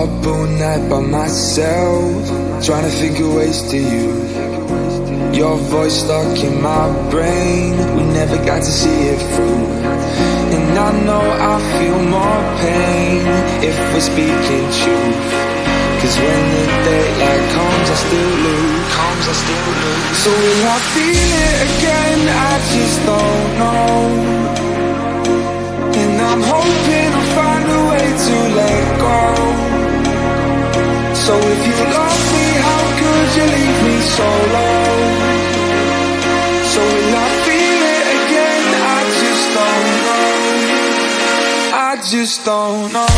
Up all night by myself, trying to think of ways to you. Your voice stuck in my brain, we never got to see it through. And I know I feel more pain if we're speaking truth. Cause when the daylight comes I still lose. So will I feel it again? I just don't know. And I'm hoping I'll find a way to let go. So if you love me, how could you leave me so low? So will I feel it again? I just don't know. I just don't know.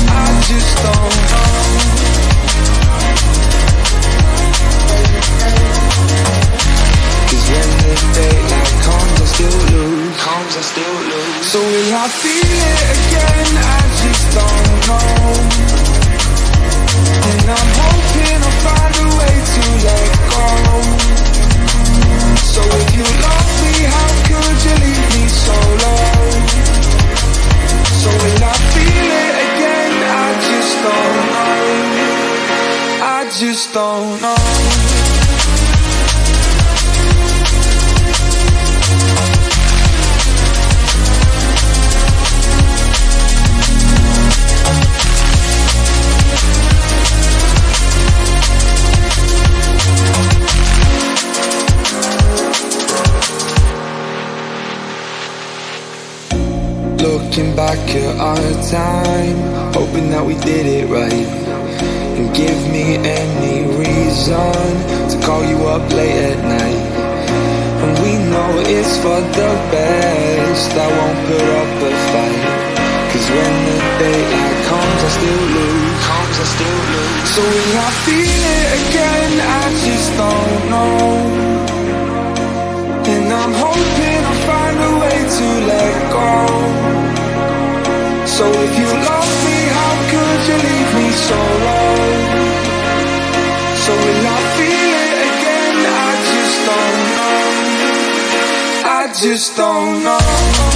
I just don't know. Cause when the daylight comes I still lose. So will I feel it again? I just don't know. And I'm hoping I'll find a way to let go. So if you love me, how could you leave me so low? So will I feel it again? I just don't know. I just don't know. Looking back at our time, hoping that we did it right. And give me any reason to call you up late at night. And we know it's for the best, I won't put up a fight. Cause when the daylight comes I still lose. So will I feel it again? I just don't know. And I'm hoping I'll find a way to let go. So if you love me, how could you leave me so low? So will I feel it again? I just don't know. I just don't know.